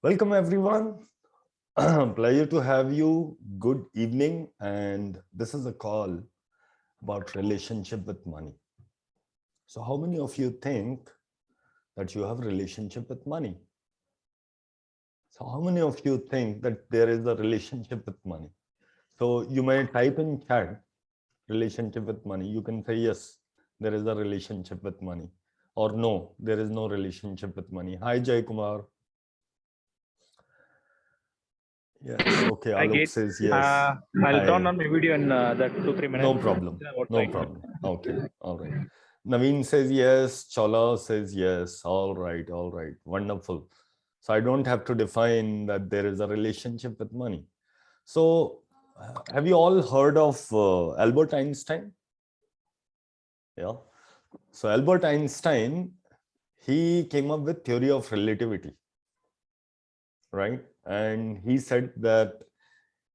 Welcome everyone. Pleasure to have you. Good evening. And this is a call about relationship with money. So how many of you think that you have relationship with money? So how many of you think that there is a relationship with money? So you may type in chat relationship with money. You can say yes, there is a relationship with money, or no, there is no relationship with money. Hi Jay Kumar. Yes, okay. I Alok get. says yes. I'll turn Hi. on my video in that 2-3 No minutes. problem. About No trying. problem. Okay. All right. Naveen says yes. Chola says yes. All right. All right. Wonderful. So I don't have to define that there is a relationship with money. So have you all heard of Albert Einstein? Yeah. So Albert Einstein, he came up with theory of relativity, right? And he said that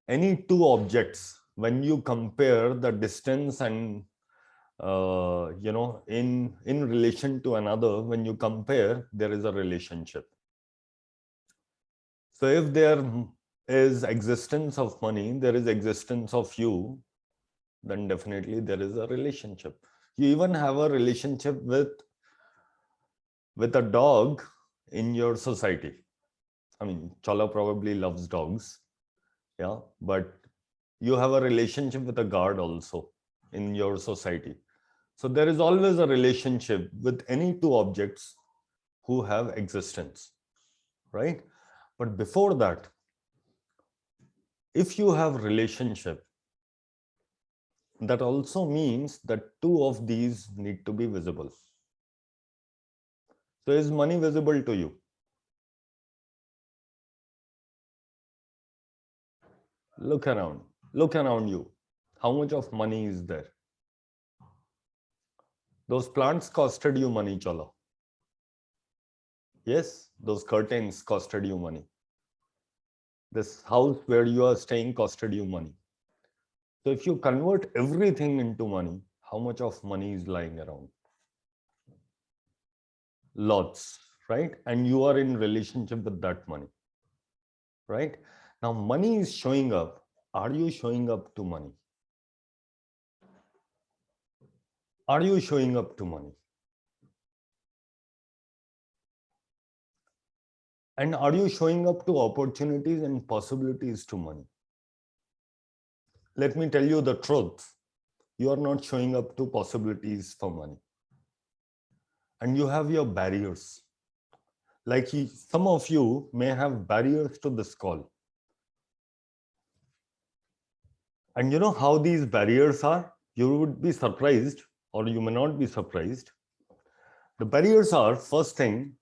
any two objects, when you compare the distance and in relation to another, when you compare, there is a relationship. So if there is existence of money, there is existence of you, then definitely there is a relationship. You even have a relationship with a dog in your society. I mean, Chola probably loves dogs, yeah, but you have a relationship with a guard also in your society. So there is always a relationship with any two objects who have existence, right? But before that, if you have relationship, that also means that two of these need to be visible. So is money visible to you? Look around. Look around you. How much of money is there? Those plants costed you money, Chola. Yes, those curtains costed you money. This house where you are staying costed you money. So if you convert everything into money, how much of money is lying around? Lots, right? And you are in relationship with that money, right? Now money is showing up. Are you showing up to money? Are you showing up to money? And are you showing up to opportunities and possibilities to money? Let me tell you the truth. You are not showing up to possibilities for money. And you have your barriers. Like some of you may have barriers to this call. And you know how these barriers are? You would be surprised, or you may not be surprised. The barriers are, first thing,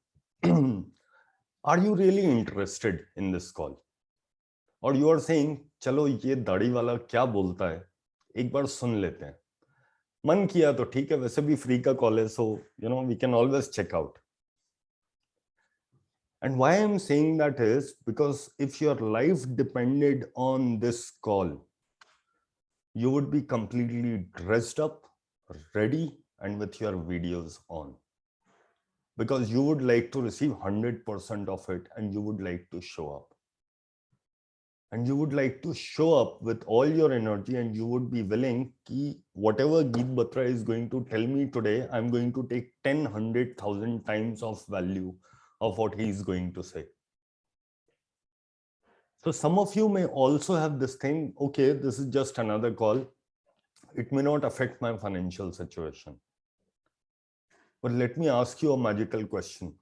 are you really interested in this call? Or you are saying, चलो ये दाढ़ी वाला क्या बोलता है, एक बार सुन लेते हैं. मन किया तो ठीक है, वैसे भी फ्री का कॉल है, so we can always check out. And why I'm saying that is because if your life depended on this call, you would be completely dressed up, ready, and with your videos on. Because you would like to receive 100% of it and you would like to show up. And you would like to show up with all your energy and you would be willing ki whatever Geet Batra is going to tell me today, I'm going to take 10, 100,000 times of value of what he is going to say. So some of you may also have this thing, okay, this is just another call. It may not affect my financial situation. But let me ask you a magical question.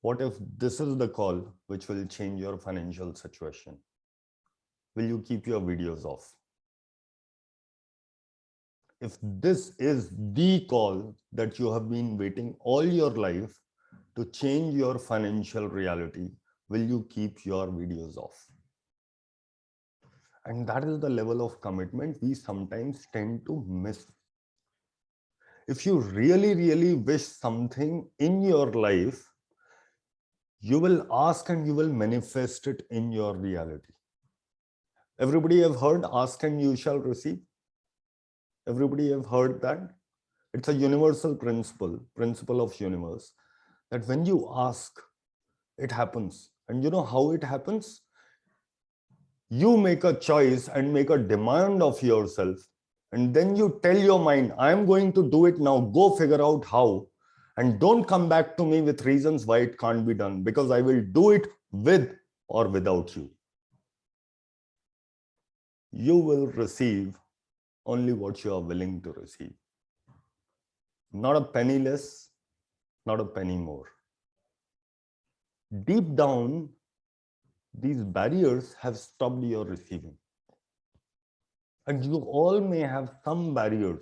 What if this is the call which will change your financial situation? Will you keep your videos off? If this is the call that you have been waiting all your life to change your financial reality, will you keep your videos off? And that is the level of commitment we sometimes tend to miss. If you really, really wish something in your life, you will ask and you will manifest it in your reality. Everybody have heard, ask and you shall receive. Everybody have heard that. It's a universal principle of universe, that when you ask, It happens. And you know how it happens? You make a choice and make a demand of yourself, and then you tell your mind, I am going to do it now, go figure out how, and don't come back to me with reasons why it can't be done, because I will do it with or without you. You will receive only what you are willing to receive. Not a penny less, not a penny more. Deep down, these barriers have stopped your receiving. And you all may have some barriers.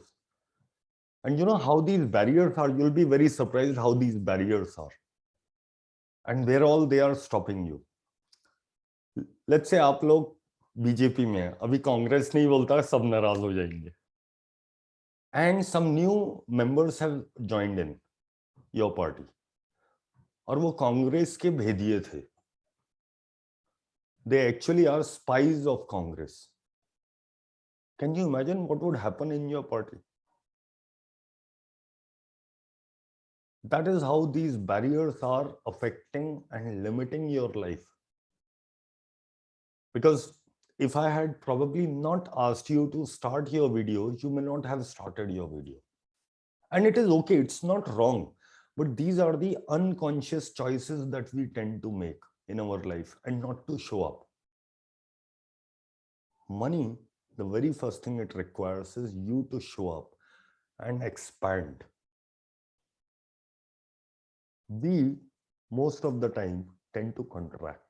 And you know how these barriers are? You'll be very surprised how these barriers are. And where all they are stopping you. Let's say आप लोग BJP में हैं, अभी कांग्रेस नहीं बोलता, सब नाराज हो जाएंगे. And some new members have joined in your party. और वो कांग्रेस के भेदिए थे. They actually are spies of Congress. Can you imagine what would happen in your party? That is how these barriers are affecting and limiting your life. Because if I had probably not asked you to start your video, you may not have started your video. And it is okay, it's not wrong. But these are the unconscious choices that we tend to make in our life and not to show up. Money, the very first thing it requires is you to show up and expand. We, most of the time, tend to contract.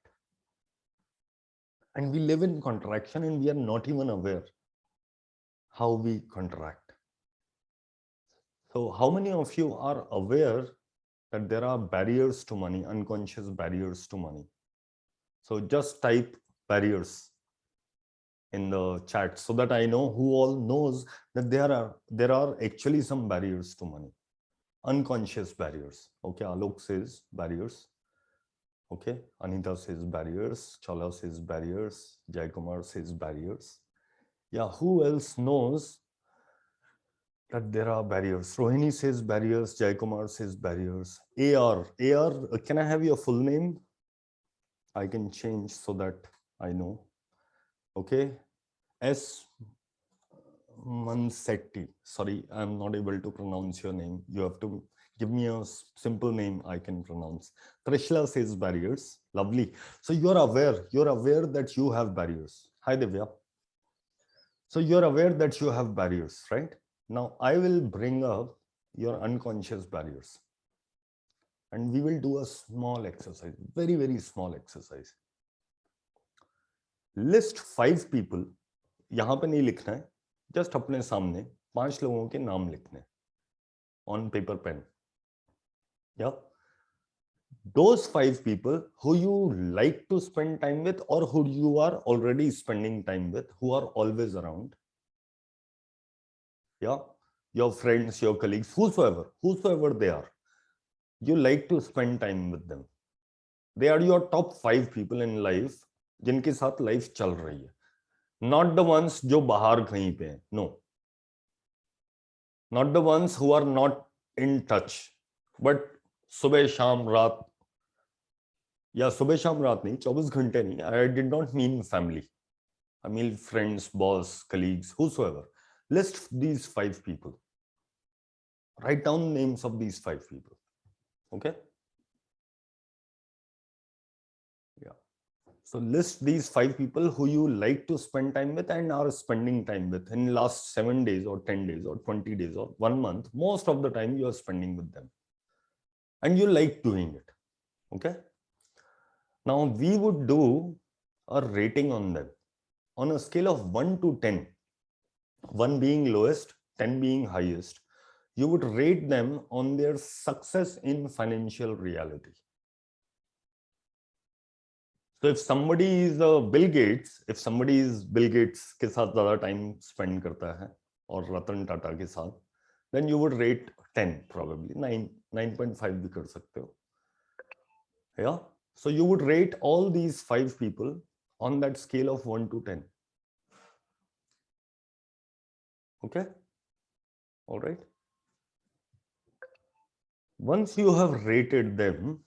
And we live in contraction and we are not even aware how we contract. So how many of you are aware that there are barriers to money, unconscious barriers to money? So just type barriers in the chat so that I know who all knows that there are actually some barriers to money, unconscious barriers. Okay, Alok says barriers. Okay, Anita says barriers, Chala says barriers, Jai Kumar says barriers. Yeah, who else knows that there are barriers? Rohini says barriers, Jai Kumar says barriers. AR, can I have your full name? I can change so that I know. Okay, S. Mansetti. Sorry, I'm not able to pronounce your name. You have to give me a simple name I can pronounce. Trishla says barriers. Lovely. So you're aware that you have barriers. Hi, Divya. So you're aware that you have barriers, right? Now I will bring up your unconscious barriers. And we will do a small exercise, very, very small exercise. List 5 people. यहाँ पे नहीं लिखना है, just अपने सामने 5 लोगों के नाम लिखने हैं on paper pen. Yeah. Those 5 people who you like to spend time with or who you are already spending time with, who are always around. Yeah. Your friends, your colleagues, whosoever they are, you like to spend time with them. They are your top 5 people in life जिनके साथ life चल रही है. Not the ones जो बाहर कहीं पे हैं. No. Not the ones who are not in touch. But सुबह शाम रात, या सुबह शाम रात नहीं, 24 घंटे नहीं. I did not mean family. I mean friends, boss, colleagues, whosoever. List these 5 people. Write down names of these 5 people. Okay? Yeah. So list these 5 people who you like to spend time with and are spending time with in last 7 days or 10 days or 20 days or 1 month. Most of the time you are spending with them. And you like doing it. Okay? Now we would do a rating on them on a scale of 1 to 10. 1 being lowest, 10 being highest. You would rate them on their success in financial reality. So if somebody is Bill Gates, if somebody is Bill Gates के साथ ज़्यादा time spend करता है और रतन टाटा के साथ, then you would rate 10 probably, 9.5 भी कर सकते हो. Yeah. So you would rate all these 5 people on that scale of 1 to 10. Okay. All right. Once you have rated them,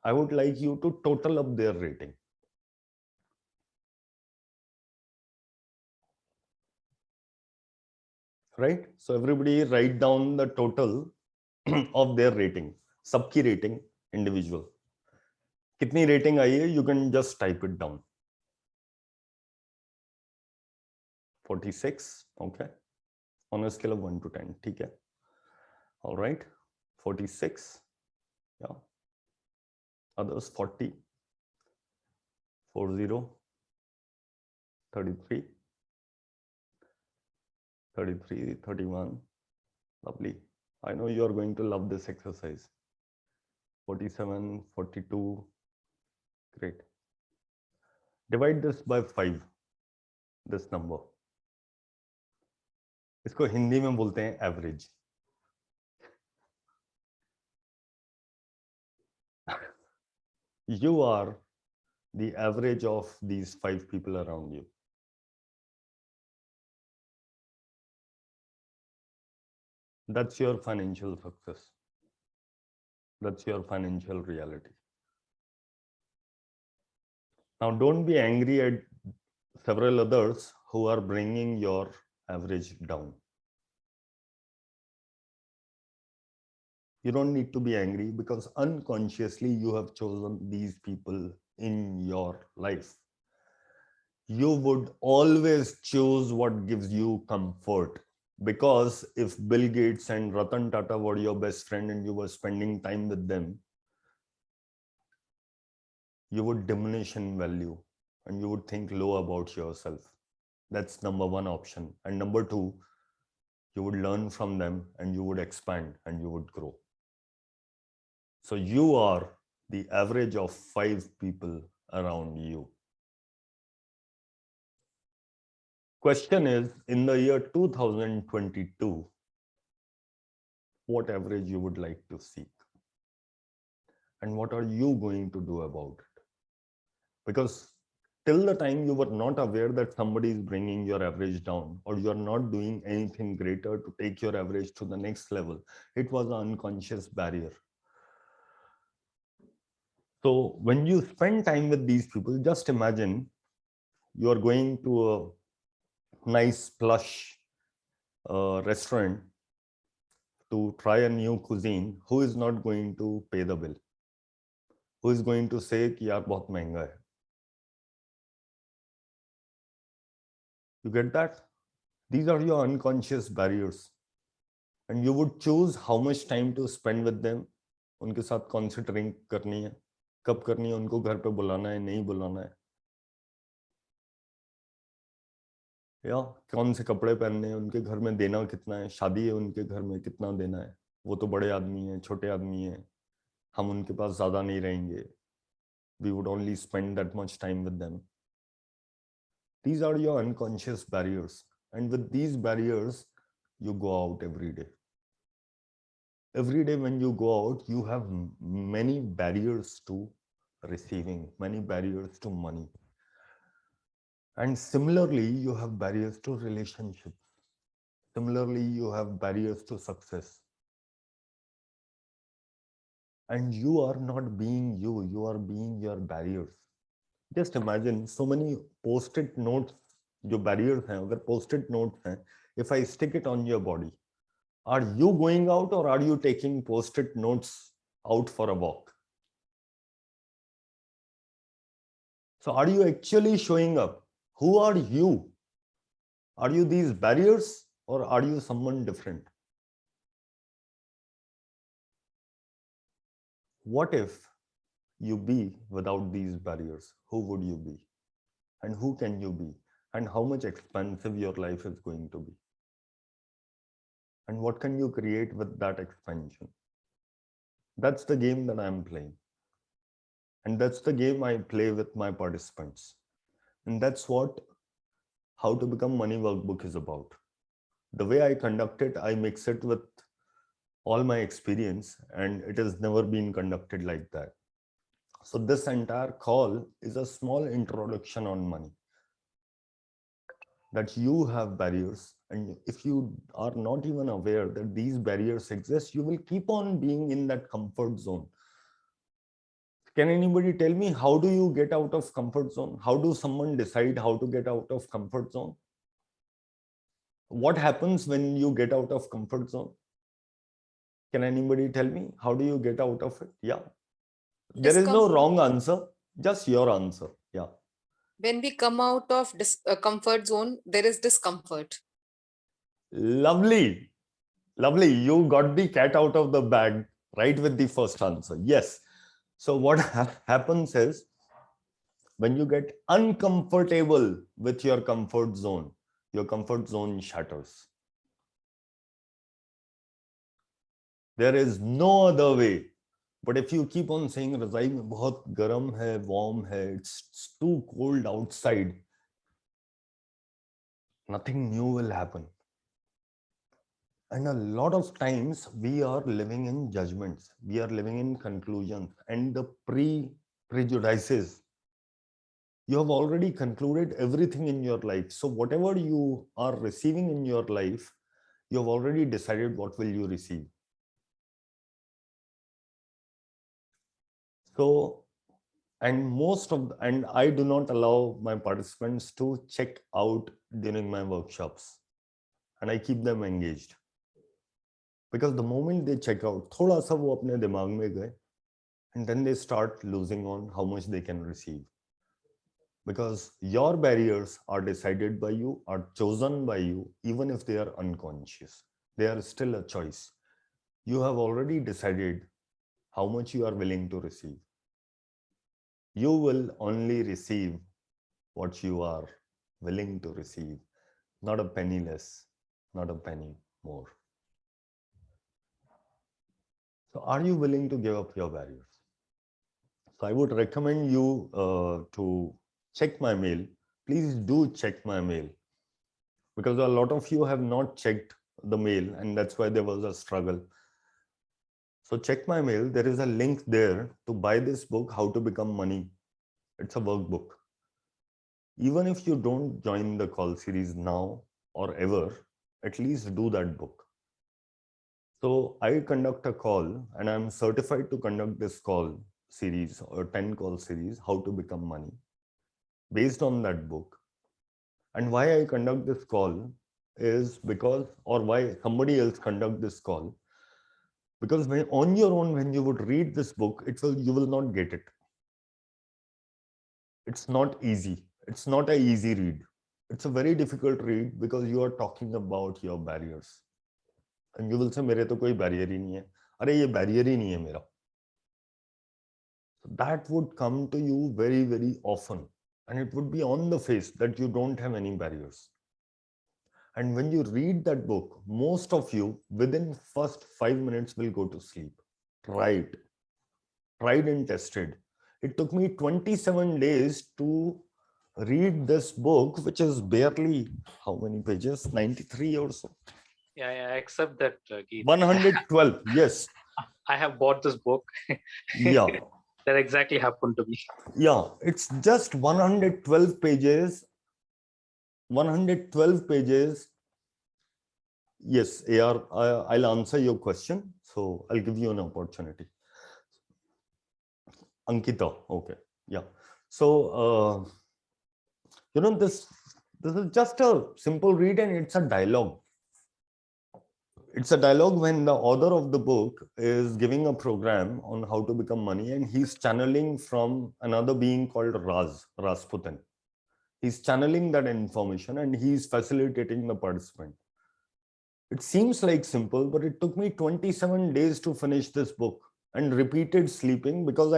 I would like you to total up their rating. Right? So everybody write down the total of their rating. Sabki rating individual. Kitni rating आई है? You can just type it down. 46. Okay. On a scale of 1 to 10. ठीक है. All right. 46. Yeah. Others 40. 40. 33. 33. 31. Lovely. I know you are going to love this exercise. 47. 42. Great. Divide this by 5. This number. इसको हिंदी में बोलते हैं average. You are the average of these 5 people around you. That's your financial success. That's your financial reality. Now, don't be angry at several others who are bringing your average down. You don't need to be angry because unconsciously you have chosen these people in your life. You would always choose what gives you comfort. Because if Bill Gates and Ratan Tata were your best friend and you were spending time with them, you would diminish in value and you would think low about yourself. That's number one option. And number two, you would learn from them and you would expand and you would grow. So you are the average of 5 people around you. Question is, in the year 2022, what average you would like to seek? And what are you going to do about it? Because till the time you were not aware that somebody is bringing your average down or you are not doing anything greater to take your average to the next level, it was an unconscious barrier. So when you spend time with these people, just imagine you are going to a nice plush restaurant to try a new cuisine. Who is not going to pay the bill? Who is going to say कि यार बहुत महंगा है? You get that? These are your unconscious barriers. And you would choose how much time to spend with them. उनके साथ कौन सी drink करनी है, कब करनी है, उनको घर पे बुलाना है, नहीं बुलाना है, या कौन से कपड़े पहनने हैं, उनके घर में देना कितना है, शादी है उनके घर में कितना देना है, वो तो बड़े आदमी हैं, छोटे आदमी हैं, हम उनके पास ज़्यादा नहीं रहेंगे. We would only spend that much time with them. These are your unconscious barriers. And with these barriers, you go out every day. Every day when you go out, you have many barriers to receiving, many barriers to money. And similarly, you have barriers to relationships. Similarly, you have barriers to success. And you are not being you, you are being your barriers. Just imagine so many post-it notes, जो barriers हैं, अगर post-it notes हैं, if I stick it on your body, are you going out or are you taking post-it notes out for a walk? So are you actually showing up? Who are you? Are you these barriers or are you someone different? What if you be without these barriers? Who would you be? And who can you be? And how much expensive your life is going to be? And what can you create with that expansion? That's the game that I'm playing. And that's the game I play with my participants. And that's what How to Become Money workbook is about. The way I conduct it, I mix it with all my experience, and it has never been conducted like that. So this entire call is a small introduction on money. That you have barriers, and if you are not even aware that these barriers exist, you will keep on being in that comfort zone. Can anybody tell me, how do you get out of comfort zone? How do someone decide how to get out of comfort zone? What happens when you get out of comfort zone? Can anybody tell me, how do you get out of it? Yeah. There is no wrong answer, just your answer. Yeah. When we come out of comfort zone, there is discomfort. Lovely. Lovely. You got the cat out of the bag right with the first answer. Yes. So what happens is, when you get uncomfortable with your comfort zone shatters. There is no other way. But if you keep on saying, रज़ाई में बहुत गर्म है, warm है, it's too cold outside, nothing new will happen. And a lot of times we are living in judgments, we are living in conclusions and the prejudices. You have already concluded everything in your life. So whatever you are receiving in your life, you have already decided what will you receive. So, and I do not allow my participants to check out during my workshops, and I keep them engaged. Because the moment they check out, thoda sa wo apne dimag mein gaye, and then they start losing on how much they can receive. Because your barriers are decided by you, are chosen by you, even if they are unconscious. They are still a choice. You have already decided how much you are willing to receive. You will only receive what you are willing to receive, not a penny less, not a penny more. So are you willing to give up your barriers? So I would recommend you to check my mail. Please do check my mail, because a lot of you have not checked the mail, and that's why there was a struggle. So check my mail. There is a link there to buy this book, How to Become Money. It's a workbook. Even if you don't join the call series now or ever, at least do that book. So I conduct a call, and I'm certified to conduct this call series or 10 call series, How to Become Money, based on that book. And why I conduct this call is because, or why somebody else conduct this call, because when on your own, when you would read this book, you will not get it. It's not easy. It's not an easy read. It's a very difficult read because you are talking about your barriers. And you will say, मेरे तो कोई barrier ही नहीं है. अरे ये barrier ही नहीं है मेरा. So that would come to you very, very often. And it would be on the face that you don't have any barriers. And when you read that book, most of you within first 5 minutes will go to sleep. Tried and tested. It took me 27 days to read this book, which is barely how many pages? 93 or so. Yeah, I accept that, Geet. 112, yes. I have bought this book. Yeah. That exactly happened to me. Yeah, it's just 112 pages. 112 pages. Yes, AR, I'll answer your question. So I'll give you an opportunity. Ankita, okay, yeah. So, this is just a simple read, and it's a dialogue. It's a dialogue when the author of the book is giving a program on how to become money, and he's channeling from another being called Rasputin. He's channeling that information, and he's facilitating the participant. It seems like simple, but it took me 27 days to finish this book, and repeated sleeping, because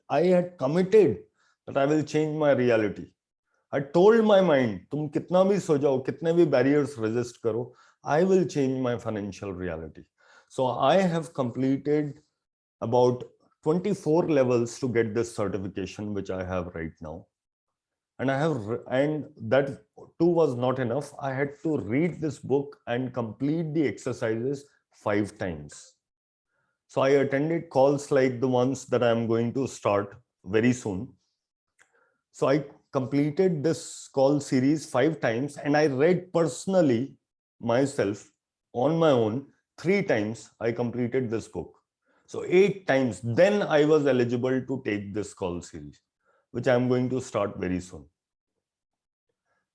I had committed that I will change my reality. I told my mind, तुम कितना भी सो जाओ, कितने भी barriers resist करो, I will change my financial reality. So I have completed about 24 levels to get this certification, which I have right now. And that too was not enough. I had to read this book and complete the exercises 5 times. So I attended calls like the ones that I'm going to start very soon. So I completed this call series 5 times, and I read personally myself on my own 3 times. I completed this book. So 8 times, then I was eligible to take this call series, which I'm going to start very soon.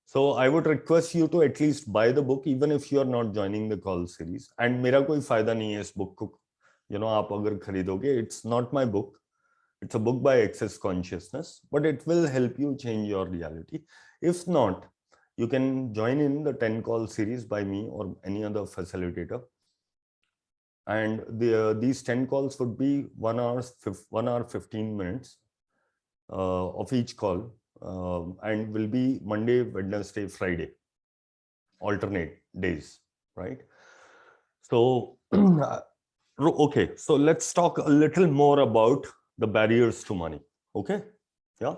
So I would request you to at least buy the book, even if you are not joining the call series. And मेरा कोई फायदा नहीं है इस book को, आप अगर खरीदोगे, it's not my book. It's a book by Access Consciousness, but it will help you change your reality. If not, you can join in the 10 call series by me or any other facilitator. And these 10 calls would be 1 hour 15 minutes of each call, and will be Monday, Wednesday, Friday, alternate days, right? So, okay, so let's talk a little more about the barriers to money. Okay, yeah.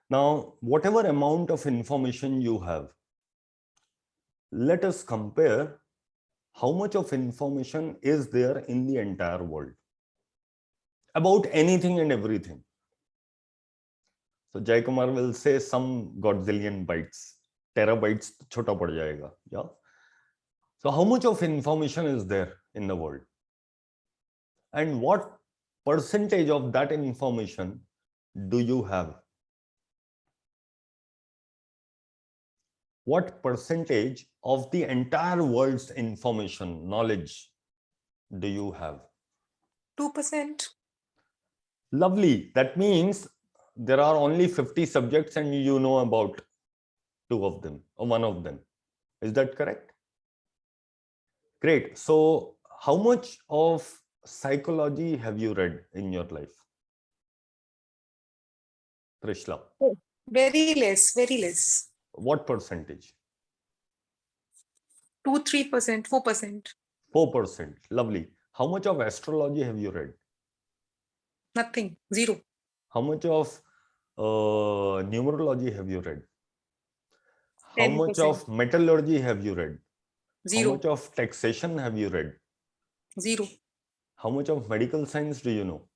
Now, whatever amount of information you have, let us compare how much of information is there in the entire world about anything and everything. So Jay Kumar will say some godzillion bytes, terabytes chota pad jayega. Yeah. So how much of information is there in the world? And what percentage of that information do you have? What percentage of the entire world's information, knowledge do you have? 2%. Lovely. That means there are only 50 subjects and you know about 2 of them or 1 of them. Is that correct? Great. So how much of psychology have you read in your life? Trishla, Very less, very less. what percentage? 2, 3%, 4%. 4%. Lovely. How much of astrology have you read? Nothing. 0. How much of numerology have you read? How much 10%. of metallurgy have you read? How 0. much of taxation have you read? 0. How much of medical science do you know?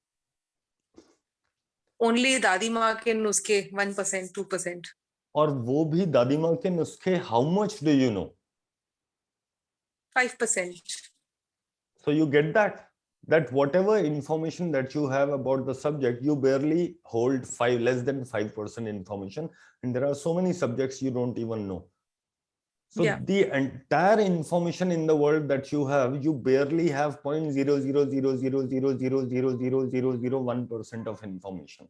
Only Dadi Ma ke nuske 1%, 2%. और वो भी दादी माँ के नुस्खे, how much do you know? 5%. So you get that whatever information that you have about the subject, you barely hold less than 5% information, and there are so many subjects you don't even know. So Yeah. the entire information in the world that you have, you barely have 0.0000000000001% of information.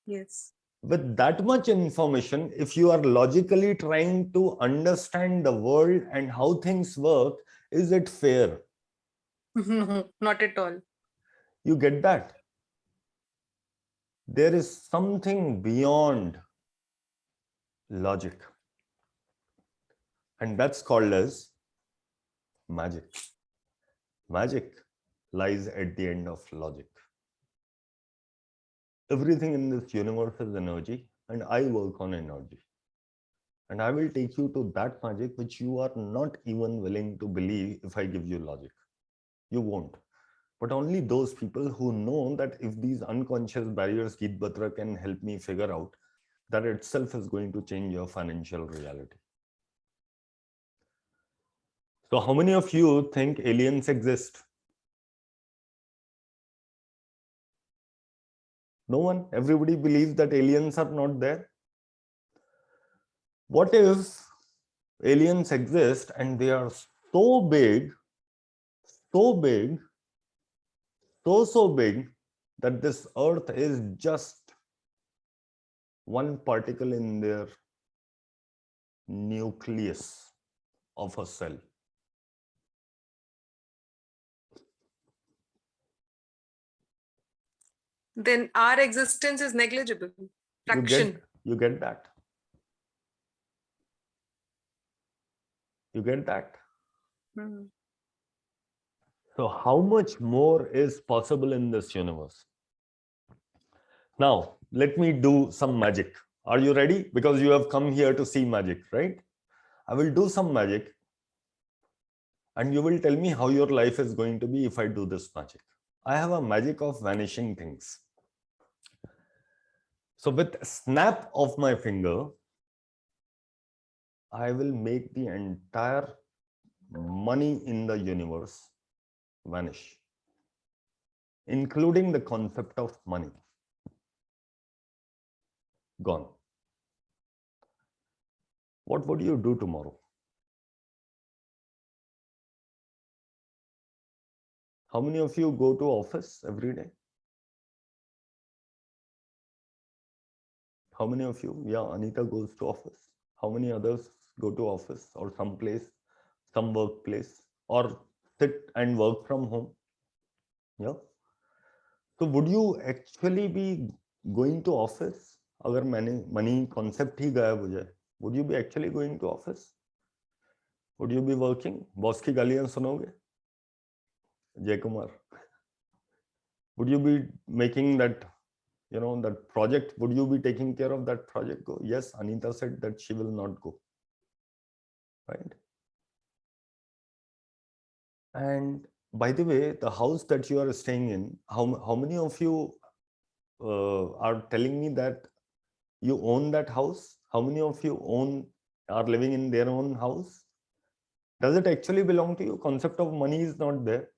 Yes. With that much information, if you are logically trying to understand the world and how things work, is it fair? No, not at all. You get that? There is something beyond logic, and that's called as magic. Magic lies at the end of logic. Everything in this universe is energy, and I work on energy. And I will take you to that magic which you are not even willing to believe if I give you logic. You won't. But only those people who know that if these unconscious barriers Geet Batra can help me figure out, that itself is going to change your financial reality. So how many of you think aliens exist? No one. Everybody believes that aliens are not there. What if aliens exist and they are so big, so big, so big that this earth is just one particle in their nucleus of a cell? Then our existence is negligible. Fraction. You get that? You get that? Hmm. So how much more is possible in this universe? Now, let me do some magic. Are you ready? Because you have come here to see magic, right? I will do some magic and you will tell me how your life is going to be if I do this magic. I have a magic of vanishing things. So with a snap of my finger, I will make the entire money in the universe vanish. including the concept of money. Gone. What would you do tomorrow? How many of you go to office every day? How many of you? Yeah, Anita goes to office. How many others go to office or some place, some workplace, or sit and work from home? Yeah. So would you actually be going to office? अगर money concept ही गायब हो जाए, would you be actually going to office? Would you be working? Boss की गालियां सुनोगे? Jay Kumar. Would you be making that, that project? Would you be taking care of that project? Go? Yes, Anita said that she will not go. Right? And by the way, the house that you are staying in, how many of you are telling me that you own that house? How many of you are living in their own house? Does it actually belong to you? Concept of money is not there.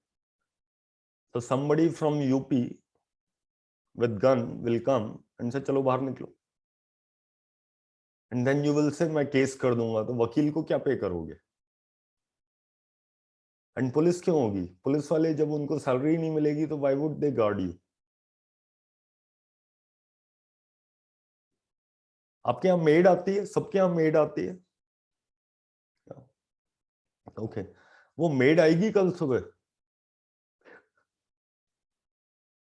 So somebody from UP with gun will come and say, चलो बाहर निकलो. And then you will say, मैं case कर दूंगा. तो वकील को क्या पे करोगे? And पुलिस क्यों होगी? पुलिस वाले जब उनको सैलरी नहीं मिलेगी तो why would they guard you? आपके यहाँ मेड आती है? सबके यहाँ मेड आती है? ओके, वो मेड आएगी कल सुबह?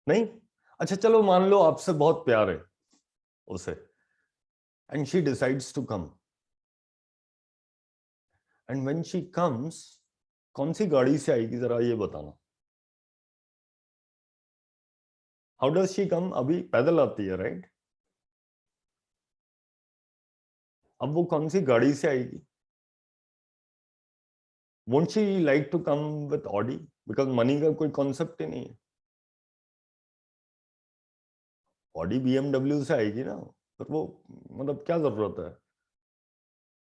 नहीं? अच्छा चलो मान लो आपसे बहुत प्यार है उसे, and she decides to come. And when she comes, कौन सी गाड़ी से आएगी जरा ये बताना. How does she come? अभी पैदल आती है, right? अब वो कौन सी गाड़ी से आएगी? Won't she like to come with Audi? Because money का कोई concept ही नहीं है. Audi BMW से आएगी ना, पर वो मतलब क्या जरूरत है?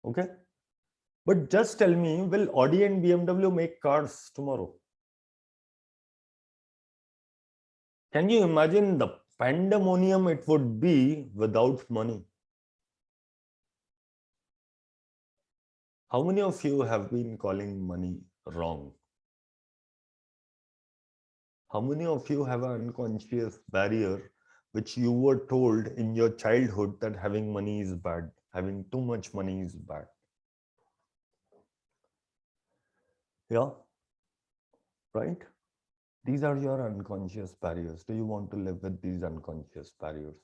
Okay? But just tell me, will Audi and BMW make cars tomorrow? Can you imagine the pandemonium it would be without money? How many of you have been calling money wrong? How many of you have an unconscious barrier which you were told in your childhood that having money is bad, having too much money is bad? Yeah, right? These are your unconscious barriers. Do you want to live with these unconscious barriers?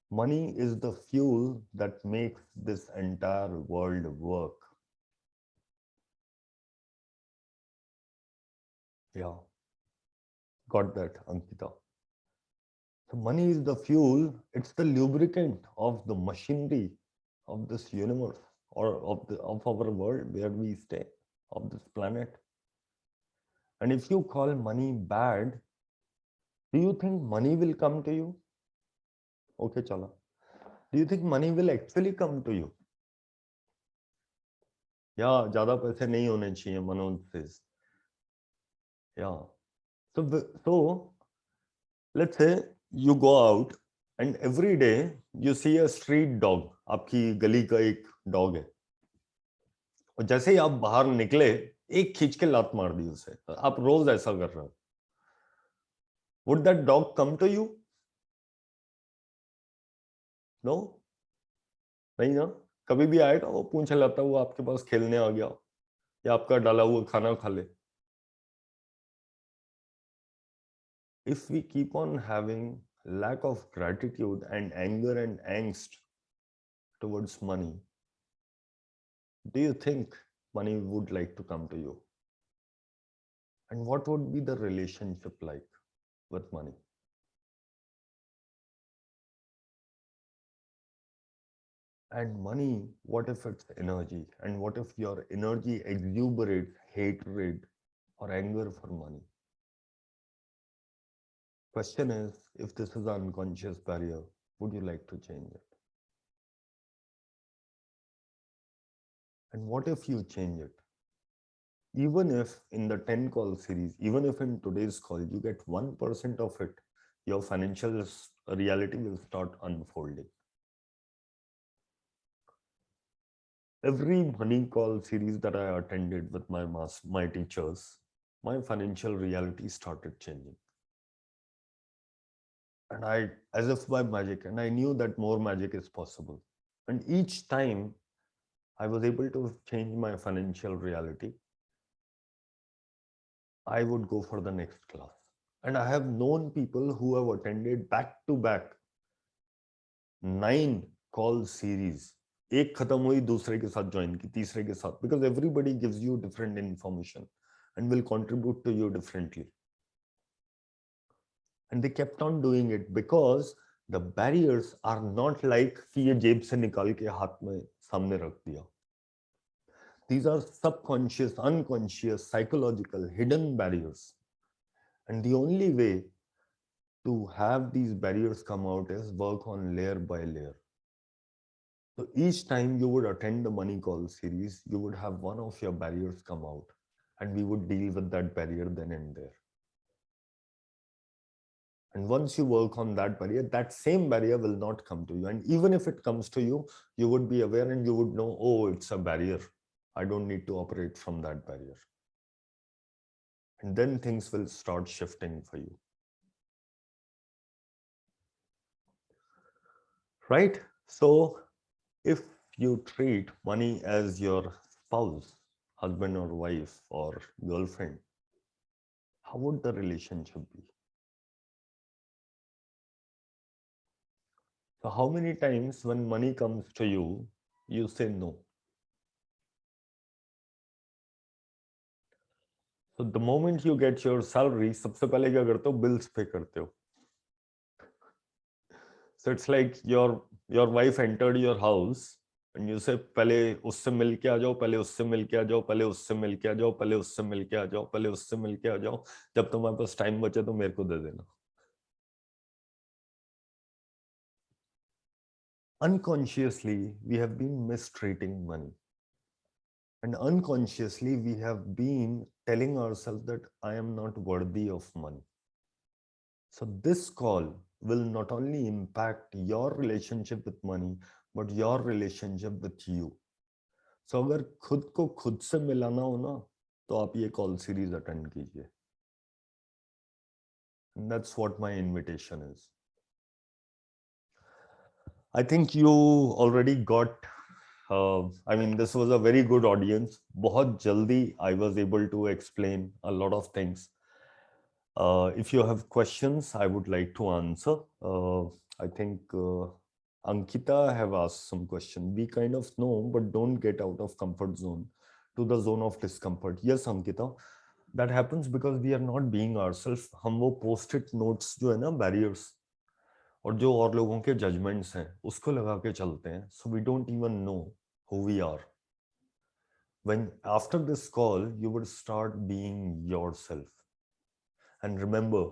Money is the fuel that makes this entire world work. Yeah, got that, Ankita. So money is the fuel, it's the lubricant of the machinery of this universe or of our world where we stay, of this planet. And if you call money bad, do you think money will come to you? Okay, chala. Do you think money will actually come to you? Yeah, ज़्यादा पैसे नहीं होने चाहिए, Manoj says. Yeah. So let's say you go out and every day you see a street dog. आपकी गली का एक dog है. और जैसे ही आप बाहर निकले, एक खींच के लात मार दी उसे. आप रोज ऐसा कर रहे हो. Would that dog come to you? No? नहीं ना? कभी भी आएगा वो पूंछ हिलाता हुआ आपके पास खेलने आ गया या आपका डाला हुआ खाना खा ले. If we keep on having lack of gratitude and anger and angst towards money, do you think money would like to come to you? And what would be the relationship like with money? And money, what if it's energy? And what if your energy exuberates hatred or anger for money? Question is, if this is an unconscious barrier, would you like to change it? And what if you change it? Even if in the 10 call series, even if in today's call you get 1% of it, your financial reality will start unfolding. Every money call series that I attended with my teachers, my financial reality started changing. And I, as if by magic, and I knew that more magic is possible. And each time I was able to change my financial reality, I would go for the next class. And I have known people who have attended back to back 9 call series. एक खत्म हुई, दूसरे के साथ join की, तीसरे के साथ, because everybody gives you different information and will contribute to you differently. And they kept on doing it because the barriers are not like कि ये जेब से निकाल के हाथ में सामने रख दिया. These are subconscious, unconscious, psychological, hidden barriers. And the only way to have these barriers come out is work on layer by layer. So each time you would attend the money call series, you would have one of your barriers come out, and we would deal with that barrier then and there. And once you work on that barrier, that same barrier will not come to you. And even if it comes to you, you would be aware and you would know, oh, it's a barrier. I don't need to operate from that barrier. And then things will start shifting for you. Right? So if you treat money as your spouse, husband or wife or girlfriend, how would the relationship be? So how many times when money comes to you, you say no? So the moment you get your salary, सबसे पहले क्या करते हो? Bills pay करते हो. So it's like your wife entered your house and you say पहले उससे मिल के आ जाओ, पहले उससे मिल के आ जाओ, पहले उससे मिल के आ जाओ, पहले उससे मिल के आ जाओ, पहले उससे मिल के आ जाओ. जब तुम्हारे पास टाइम बचे तो मेरे को दे देना. Unconsciously, we have been mistreating money. And unconsciously, we have been telling ourselves that I am not worthy of money. So this call will not only impact your relationship with money, but your relationship with you. So अगर खुद को खुद से मिलाना हो ना, तो आप ये call series attend कीजिए. And that's what my invitation is. I think you already got I mean, this was a very good audience. बहुत जल्दी I was able to explain a lot of things. If you have questions, I would like to answer. I think Ankita have asked some question. We kind of know, but don't get out of comfort zone to the zone of discomfort. Yes, Ankita, that happens because we are not being ourselves. हम वो post-it notes जो है ना barriers और जो और लोगों के judgments हैं उसको लगा के चलते हैं. So we don't even know who we are. When after this call, you would start being yourself. And remember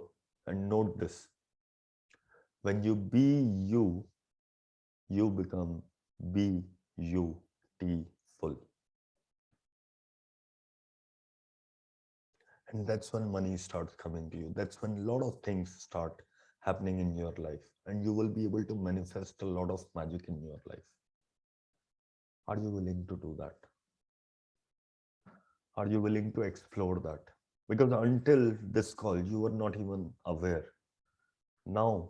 and note this, when you be you, you become beautiful. And that's when money starts coming to you. That's when a lot of things start happening in your life. And you will be able to manifest a lot of magic in your life. Are you willing to do that? Are you willing to explore that? Because until this call, you were not even aware. Now,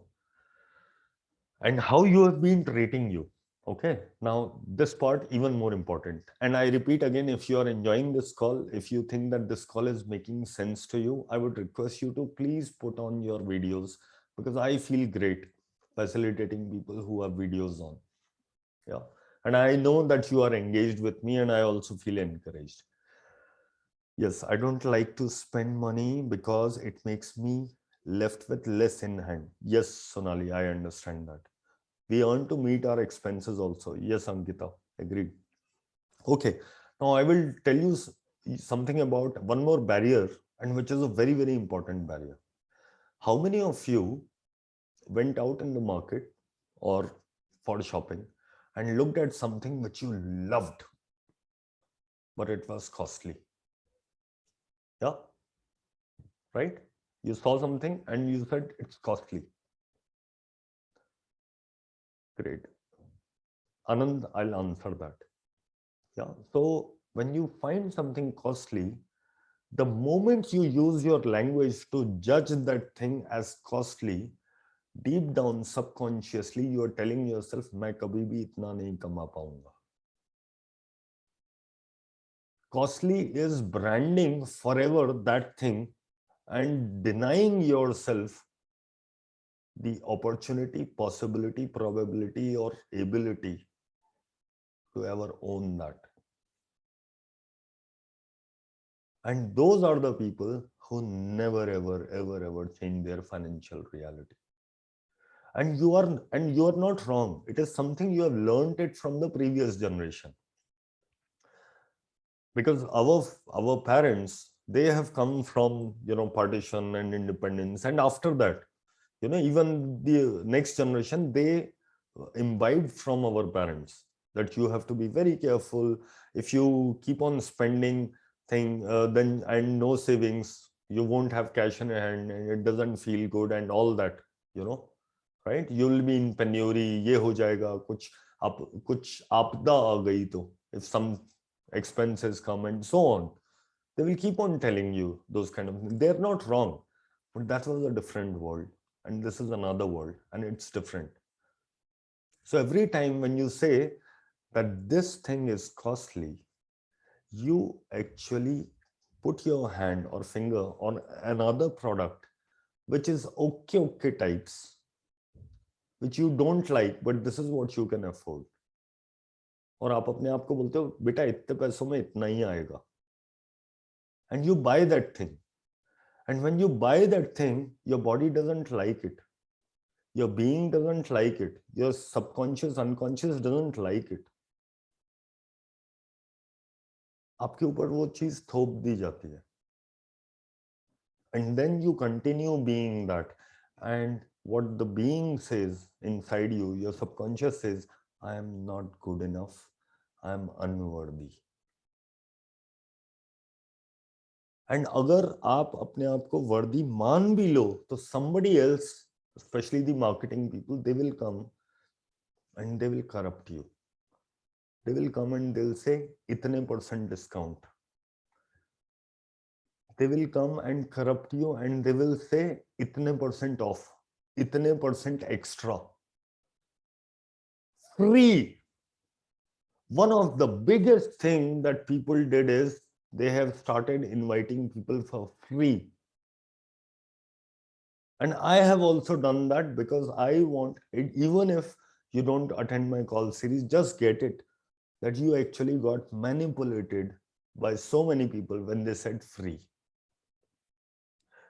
and how you have been treating you. Okay, now this part even more important. And I repeat again, if you are enjoying this call, if you think that this call is making sense to you, I would request you to please put on your videos because I feel great facilitating people who have videos on. Yeah. And I know that you are engaged with me and I also feel encouraged. Yes, I don't like to spend money because it makes me left with less in hand. Yes, Sonali, I understand that. We earn to meet our expenses also. Yes, Ankita, agreed. Okay, now I will tell you something about one more barrier and which is a very, very important barrier. How many of you went out in the market or for shopping and looked at something which you loved, but it was costly? Yeah, right? You saw something and you said it's costly. Great. Anand, I'll answer that. Yeah. So when you find something costly, the moment you use your language to judge that thing as costly, deep down subconsciously you are telling yourself, मैं कभी भी इतना नहीं कमा पाऊंगा. Costly is branding forever that thing and denying yourself the opportunity, possibility, probability, or ability to ever own that. And those are the people who never, ever change their financial reality. And you are not wrong. It is something you have learned it from the previous generation. Because our parents, they have come from, partition and independence. And after that, even the next generation, they imbibed from our parents that you have to be very careful. If you keep on spending then and no savings, you won't have cash in hand and it doesn't feel good and all that, right? You'll be in penury, ye ho jayega, kuch आपदा आ गई तो, if some expenses come and so on, they will keep on telling you those kind of things. They're not wrong, but that was a different world and this is another world and it's different. So every time when you say that this thing is costly, you actually put your hand or finger on another product which is okay types, which you don't like, but this is what you can afford. और आप अपने आप को बोलते हो बेटा इतने पैसों में इतना ही आएगा, and you buy that thing. And when you buy that thing, your body doesn't like it, your being doesn't like it, your subconscious, unconscious doesn't like it. आपके ऊपर वो चीज थोप दी जाती है. And then you continue being that. And what the being says inside you, your subconscious says, I am not good enough, I am unworthy. And अगर आप अपने आप को वर्दी मान भी लो, तो somebody else, especially the marketing people, they will come and they will corrupt you. They will come and they'll say, इतने % discount. They will come and corrupt you and they will say, इतने % off, इतने % extra. Free. One of the biggest thing that people did is they have started inviting people for free. And I have also done that because I want it, even if you don't attend my call series, just get it, that you actually got manipulated by so many people when they said free.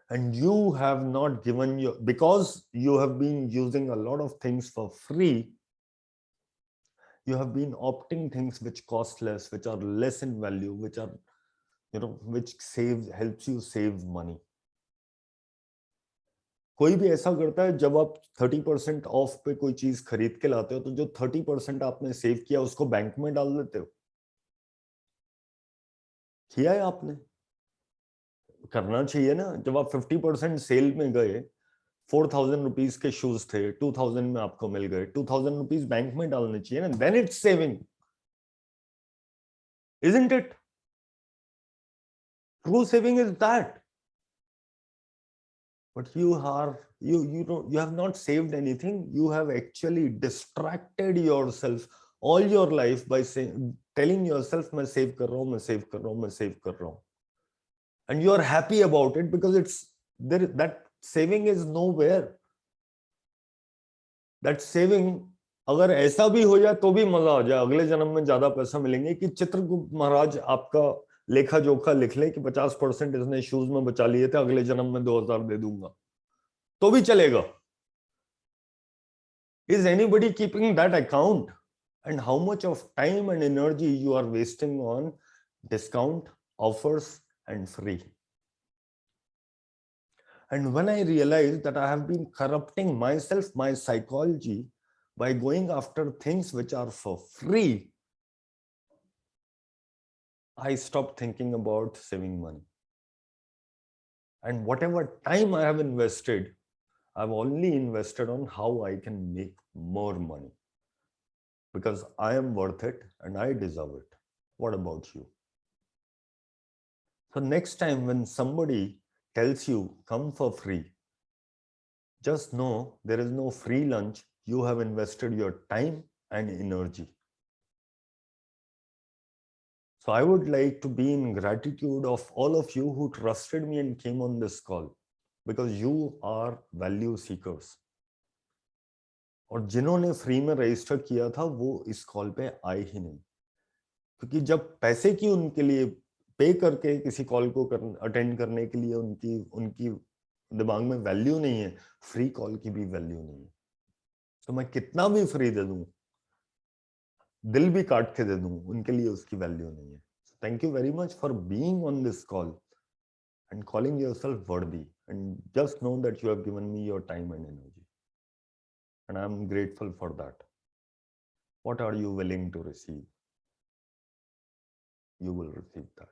And you have not given your, because you have been using a lot of things for free, you have been opting things which cost less, which are less in value, which are, which helps you save money. कोई भी ऐसा करता है जब आप 30% of पे कोई चीज खरीद के लाते हो तो जो 30% आपने सेव किया उसको बैंक में डाल देते हो. किया है आपने? करना चाहिए ना. जब आप 50% सेल में गए, 4,000 रुपीज के शूज थे, 2,000 में आपको मिल गए, 2,000 रुपीज बैंक में डालने चाहिए ना. Then it's saving, isn't it? True saving is that. But you have not saved anything. You have actually distracted yourself all your life by telling yourself, मैं save कर रहा हूँ, मैं save कर रहा हूँ, मैं save कर रहा हूँ. And you are happy about it because it's there. That saving is nowhere. That saving, अगर ऐसा भी हो जाए तो भी मजा आ जाए, अगले जन्म में ज्यादा पैसा मिलेंगे कि चित्रगुप्त महाराज आपका लेखा जोखा लिख ले कि 50% इसने शूज में बचा लिए थे, अगले जन्म में 2,000 दे दूंगा, तो भी चलेगा. Is anybody keeping that account? And how much of time and energy you are wasting on discount, offers, and free? And when I realized that I have been corrupting myself, my psychology, by going after things which are for free, I stopped thinking about saving money. And whatever time I have invested, I've only invested on how I can make more money, because I am worth it and I deserve it. What about you? So next time when somebody tells you come for free, just know there is no free lunch. You have invested your time and energy. So I would like to be in gratitude of all of you who trusted me and came on this call, because you are value seekers. और जिन्होंने free में register किया था वो इस call पे आए ही नहीं, क्योंकि जब पैसे की उनके लिए पे करके किसी कॉल को अटेंड करने के लिए उनकी उनकी दिमाग में वैल्यू नहीं है, फ्री कॉल की भी वैल्यू नहीं है। तो मैं कितना भी फ्री दे दूं, दिल भी काट के दे दूं, उनके लिए उसकी वैल्यू नहीं है। Thank you very much for being on this call and calling yourself worthy, and just know that you have given me your time and energy, and I'm grateful for that. What are you willing to receive? You will receive that.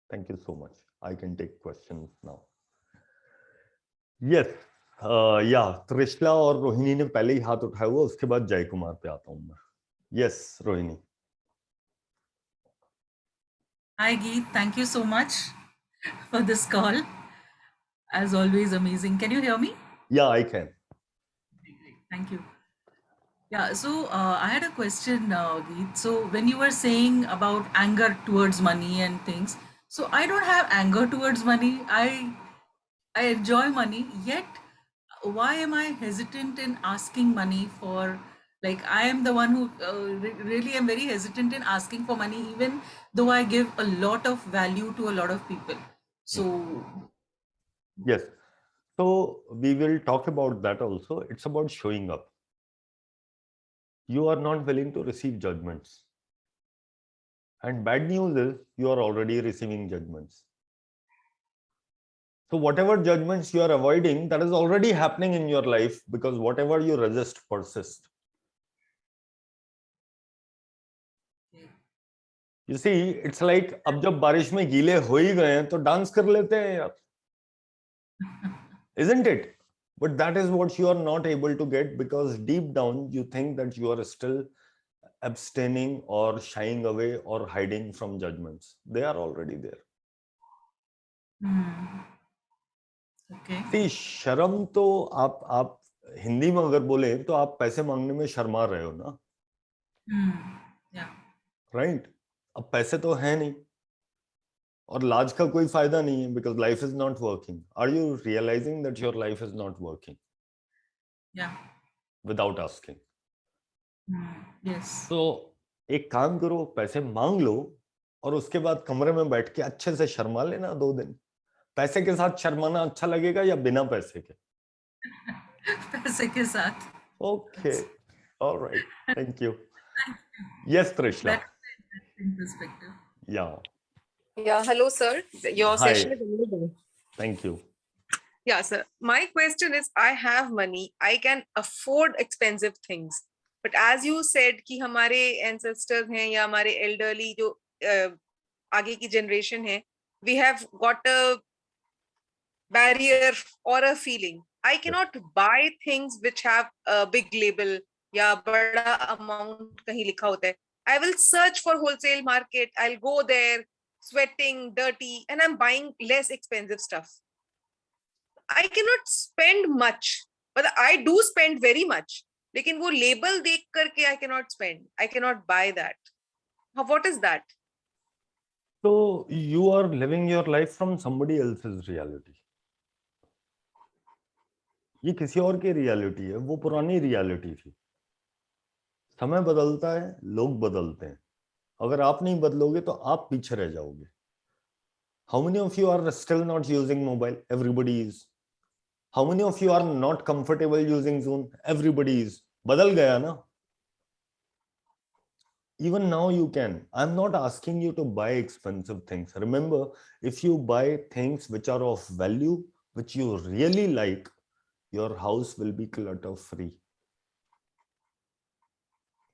Thank you so much. I can take questions now. Yes. Yeah, Trishala और रोहिणी ने पहले ही हाथ उठाया हुआ, उसके बाद जय कुमार पे आता हूं मैं. Yes, Rohini. Hi, Geet. Thank you so much for this call. As always, amazing. Can you hear me? Yeah, I can. Great. Thank you. Yeah, so I had a question, Geet. So when you were saying about anger towards money and things, so I don't have anger towards money. I enjoy money. Yet, why am I hesitant in asking money for? Like I am the one who really am very hesitant in asking for money, even though I give a lot of value to a lot of people. So Yes. So we will talk about that also. It's about showing up. You are not willing to receive judgments. And bad news is you are already receiving judgments. So whatever judgments you are avoiding, that is already happening in your life, because whatever you resist persists. You see, it's like अब जब बारिश में गीले हो ही गए हैं तो dance कर लेते हैं यार. Isn't it? But that is what you are not able to get, because deep down you think that you are still abstaining or shying away or hiding from judgments. They are already there. okay. See, शर्म तो आप हिंदी में अगर बोले तो आप पैसे मांगने में शर्मा रहे हो ना. Yeah. राइट. अब पैसे तो है नहीं और लाज का कोई फायदा नहीं है, because life is not working. Are you realising that your life is not working Yeah. Without asking? Yes. तो एक काम करो, पैसे मांग लो और उसके बाद कमरे में बैठ के अच्छे से शर्मा लेना 2 दिन. पैसे के साथ शर्माना अच्छा लगेगा या बिना पैसे के? पैसे के साथ. Okay, alright, thank you. Yes Trishala. That's an interesting perspective. या, Yeah, hello, sir. Your Hi. session is amazing. Thank you. Yeah, sir. My question is, I have money. I can afford expensive things. But as you said कि हमारे ancestors हैं या हमारे elderly जो आगे की generation है, we have got a barrier or a feeling. I cannot buy things which have a big label या बड़ा amount कहीं लिखा होता है. I will search for wholesale market. I'll go there, sweating, dirty, and I'm buying less expensive stuff. I cannot spend much, but I do spend very much. लेकिन वो label देख करके I cannot spend. I cannot buy that. What is that? So you are living your life from somebody else's reality. ये किसी और की reality है, वो पुरानी रियलिटी थी. समय बदलता है, लोग बदलते हैं. अगर आप नहीं बदलोगे तो आप पीछे रह जाओगे. How many of you are still not using mobile? Everybody is. How many of you are not comfortable using Zoom? Everybody is. बदल गया ना. Even now you can. I'm not asking you to buy expensive things. Remember, if you buy things which are of value, which you really like, your house will be clutter free,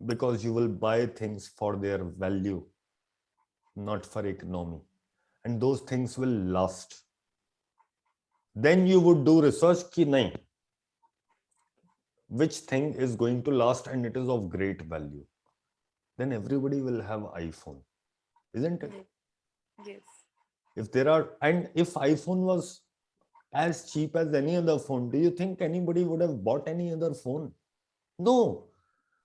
because you will buy things for their value, not for economy, and those things will last. then you would do research ki nahi, which thing is going to last and it is of great value. Then everybody will have iPhone, isn't it? Yes. If there are, and if iPhone was as cheap as any other phone, do you think anybody would have bought any other phone? No.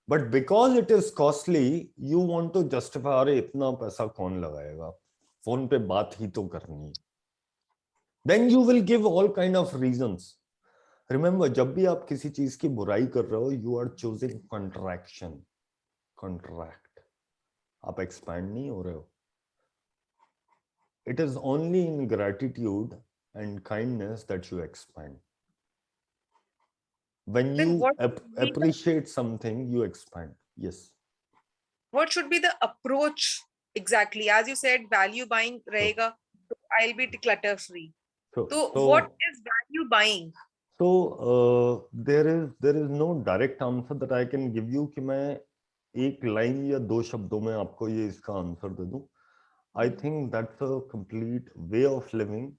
But because it is costly, you want to justify, अरे इतना पैसा कौन लगाएगा, phone पे बात ही तो करनी है. Then you will give all kind of reasons. Remember, जब भी आप किसी चीज की बुराई कर रहे हो, you are choosing contraction. Contract. आप expand नहीं हो रहे हो. It is only in gratitude and kindness that you expand. When Then you what should be the- appreciate something, you expand. Yes. what should be the approach exactly? As you said, value buying rahega, so I'll be clutter free. So what is value buying? So there is no direct answer that I can give you कि मैं एक line या दो शब्दों में आपको ये इसका आंसर दे दूं. I think that's a complete way of living.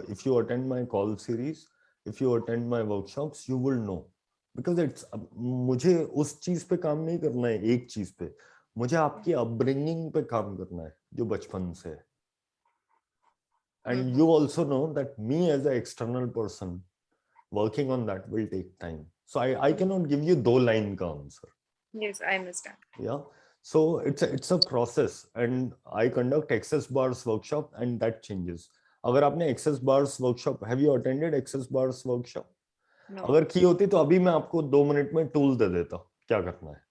If you attend my call series, if you attend my workshops, you will know. Because it's मुझे उस चीज पे काम नहीं करना है, एक चीज पे मुझे आपकी अपब्रिंगिंग पे काम करना है जो बचपन से है. And you also know that me as an external person working on that will take time. So I cannot give you दो line का answer. Yes, I understand. Yeah. So it's a process, and I conduct access bars workshop, and that changes. अगर आपने access bars workshop, have you attended access bars workshop? No. अगर की होती तो अभी मैं आपको 2 मिनट में टूल दे देता क्या करना है.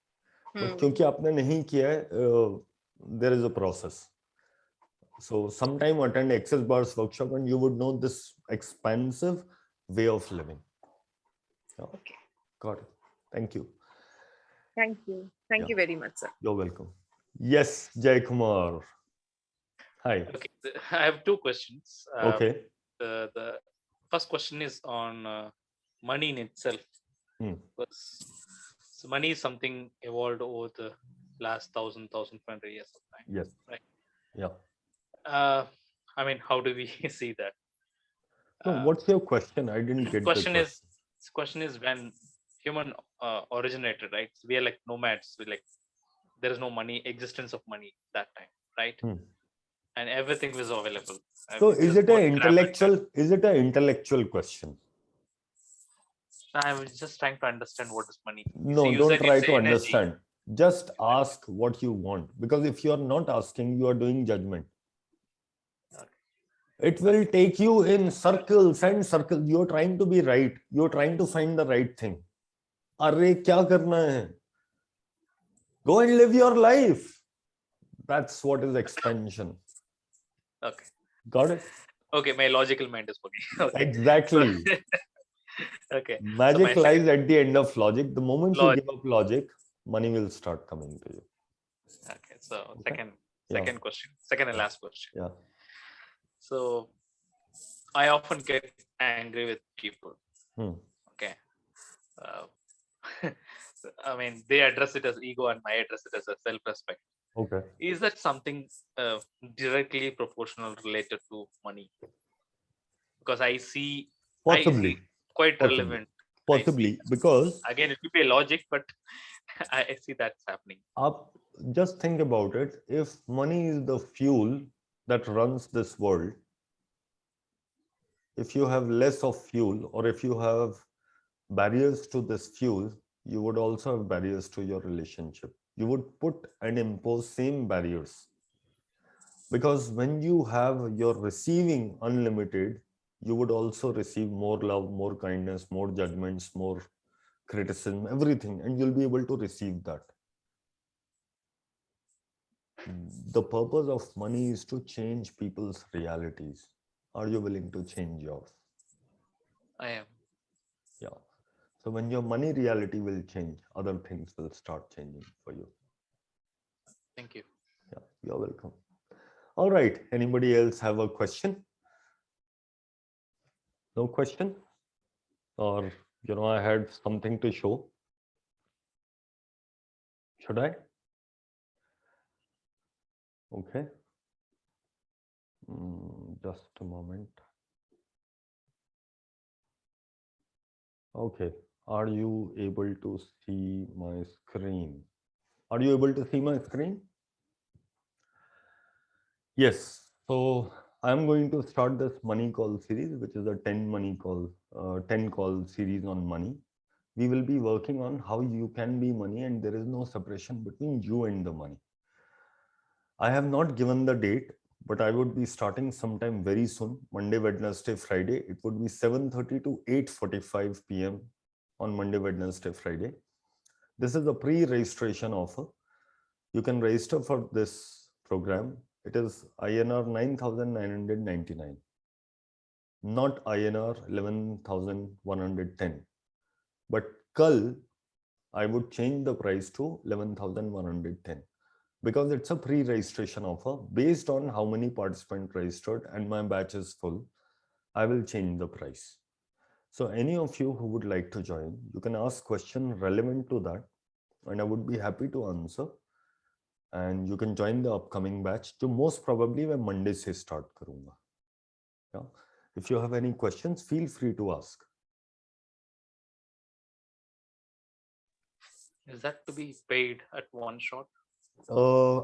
But क्योंकि आपने नहीं किया है, there is a process. So sometime attend access bars workshop and you would know this expansive way of living. Yeah. Okay. Got it. Thank you. Thank you. Thank you very much, sir. You're welcome. Yes, Jay Kumar. Hi. Okay, I have two questions. Okay. The first question is on money in itself. Because so money is something evolved over the last 1,500 years of time. Yes. Right. Yeah. I mean, how do we see that? So what's your question? I didn't get the question. Question is when human originated, right? So we are like nomads. We like there is no money, existence of money that time, right? And everything was available. So is it an intellectual? Is it an intellectual question? I was just trying to understand what is money. No, so don't try to energy. understand. Just ask what you want, because if you are not asking, you are doing judgment. It will take you in circles and circles. You're trying to be right. You're trying to find the right thing. Arre, kya karna hai? Go and live your life. That's what is expansion. Okay. Got it? Okay, my logical mind is working. Okay. Exactly. So, okay. Magic So lies at the end of logic. The moment you Logic. give up logic, money will start coming to you. Okay. So Okay. second question, second and last question. Yeah. So I often get angry with people. Okay. I mean, they address it as ego and I address it as a self-respect. Okay. Is that something directly proportional related to money? Because I see Possibly. Quite Possibly. relevant. Possibly, because again, it could be a logic, but I see that's happening. Just think about it. If money is the fuel that runs this world, if you have less of fuel, or if you have barriers to this fuel, you would also have barriers to your relationship. You would put and impose same barriers. Because when you have your receiving unlimited, you would also receive more love, more kindness, more judgments, more criticism, everything, and you'll be able to receive that. The purpose of money is to change people's realities. Are you willing to change yours? I am. Yeah. So when your money reality will change, other things will start changing for you. Thank you. Yeah, you're welcome. All right. Anybody else have a question? No question? Or, I had something to show. Should I? Okay. Just a moment. Okay. Are you able to see my screen? Are you able to see my screen? Yes. So I'm going to start this money call series, which is a 10 call series on money. We will be working on how you can be money and there is no separation between you and the money. I have not given the date, but I would be starting sometime very soon, Monday, Wednesday, Friday. It would be 7:30 to 8:45 p.m. on Monday, Wednesday, Friday. This is a pre-registration offer. You can register for this program. It is INR 9,999, not INR 11,110. But kal, I would change the price to 11,110 because it's a pre-registration offer based on how many participants registered and my batch is full. I will change the price. So any of you who would like to join, you can ask question relevant to that and I would be happy to answer. And you can join the upcoming batch. To most probably मैं Monday से start करूँगा. Yeah. If you have any questions, feel free to ask. Is that to be paid at one shot?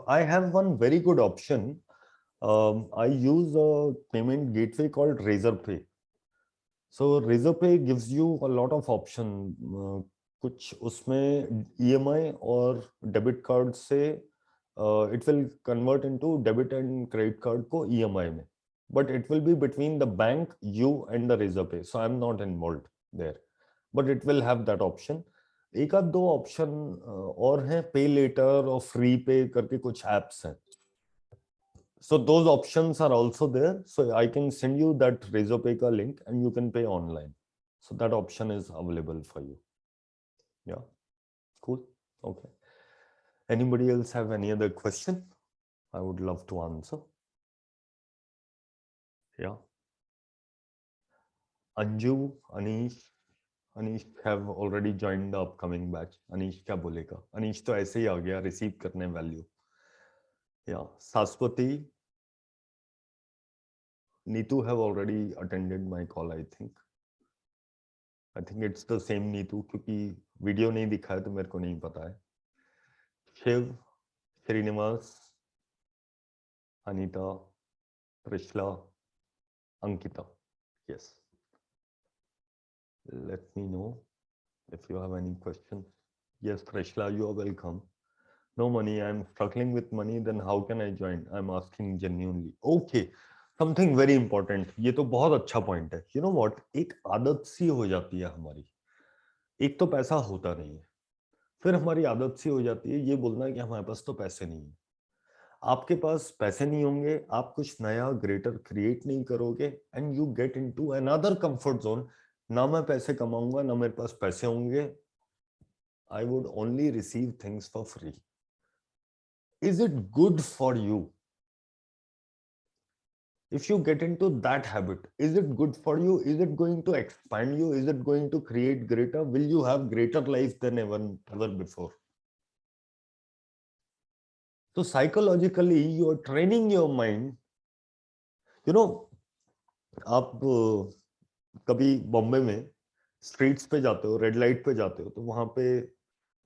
I have one very good option. I use a payment gateway called Razorpay. So Razorpay gives you a lot of option. कुछ उसमें EMI और debit card से it will convert into debit and credit card को EMI में. But it will be between the bank, you and the Razorpay. So I'm not involved there. But it will have that option. एक आध दो option और हैं, पे letter और free पे करके कुछ एप्स हैं. So those options are also there. So I can send you that Razorpay ka link and you can pay online. So that option is available for you. Yeah, cool. Okay. Anybody else have any other question? I would love to answer. Yeah. Anju, Anish have already joined the upcoming batch. Anish क्या बोलेगा? Anish तो ऐसे ही आ गया receive करने value. Yeah. Saspati, Neetu have already attended my call, I think. I think it's the same Neetu क्योंकि video नहीं दिखा है तो मेरे को नहीं पता है. Shiv, Srinivas, Anita, Trishla, Ankita. Yes. Let me know if you have any questions. Yes, Trishla, you are welcome. No money, I'm struggling with money, then how can I join? I'm asking genuinely. Okay, something very important. ये तो बहुत अच्छा point है. You know what? एक आदत सी हो जाती है हमारी. एक तो पैसा होता नहीं है. फिर हमारी आदत सी हो जाती है ये बोलना कि हमारे पास तो पैसे नहीं है. आपके पास पैसे नहीं होंगे, आप कुछ नया ग्रेटर क्रिएट नहीं करोगे and you get into another comfort zone. ना मैं पैसे कमाऊंगा ना मेरे पास पैसे होंगे. I would only receive things for free. Is it good for you? If you get into that habit, is it good for you? Is it going to expand you? Is it going to create greater? Will you have greater life than ever before? So psychologically, you are training your mind. You know, आप कभी बॉम्बे में streets पे जाते हो, red light पे जाते हो, तो वहां पे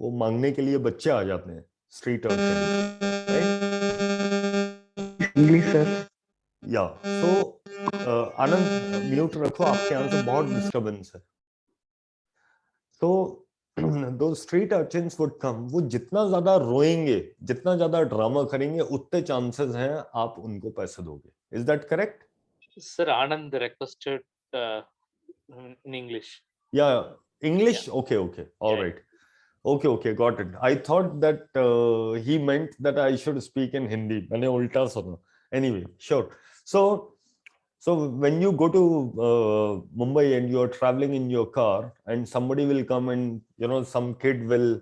वो मांगने के लिए बच्चे आ जाते हैं, स्ट्रीट अर्चन, राइट? English sir. या सो आनंद म्यूट रखो, आपके यहाँ से बहुत डिस्टरबेंस है. सो दो स्ट्रीट अर्चन्स वुड कम. वो जितना ज्यादा रोएंगे, जितना ज्यादा ड्रामा करेंगे, उतने चांसेस हैं आप उनको पैसे दोगे. Is that correct? Sir, Anand requested in English. Yeah, English. Yeah. Okay. All right. Okay, got it. I thought that he meant that I should speak in Hindi. मैंने उल्टा सुना. Anyway, sure. So when you go to Mumbai and you are traveling in your car and somebody will come and some kid will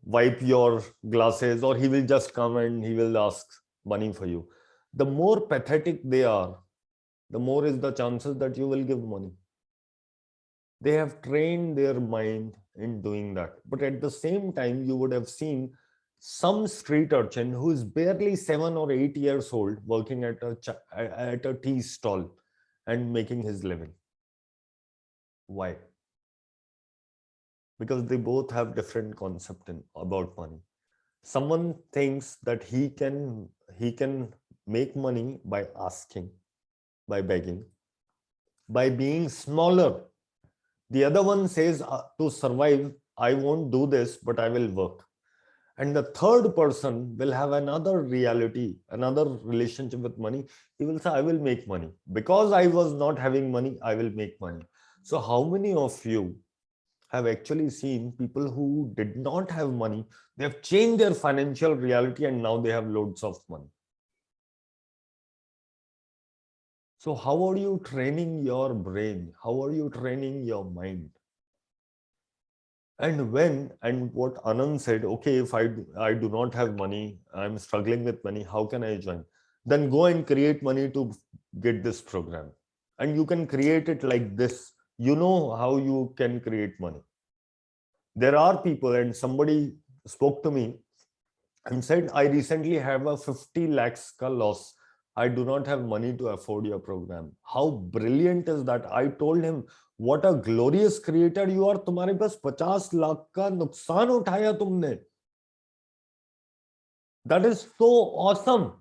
wipe your glasses, or he will just come and he will ask money for you. The more pathetic they are, the more is the chances that you will give money. They have trained their mind in doing that. But at the same time, you would have seen some street urchin who is barely 7 or 8 years old working at a tea stall and making his living. Why? because they both have different concept about money. Someone thinks that he can make money by asking, by begging, by being smaller. The other one says, to survive, I won't do this, but I will work. And the third person will have another reality, another relationship with money. He will say, I will make money. Because I was not having money, I will make money. So how many of you have actually seen people who did not have money, they have changed their financial reality and now they have loads of money? So how are you training your brain? How are you training your mind? And what Anand said, okay, if I do not have money, I'm struggling with money, how can I join? Then go and create money to get this program. And you can create it like this. You know how you can create money. There are people, and somebody spoke to me and said, I recently have a 50 lakhs ka loss. I do not have money to afford your program. How brilliant is that? I told him, what a glorious creator you are. तुम्हारे पास 50 लाख का नुकसान उठाया तुमने. That is so awesome.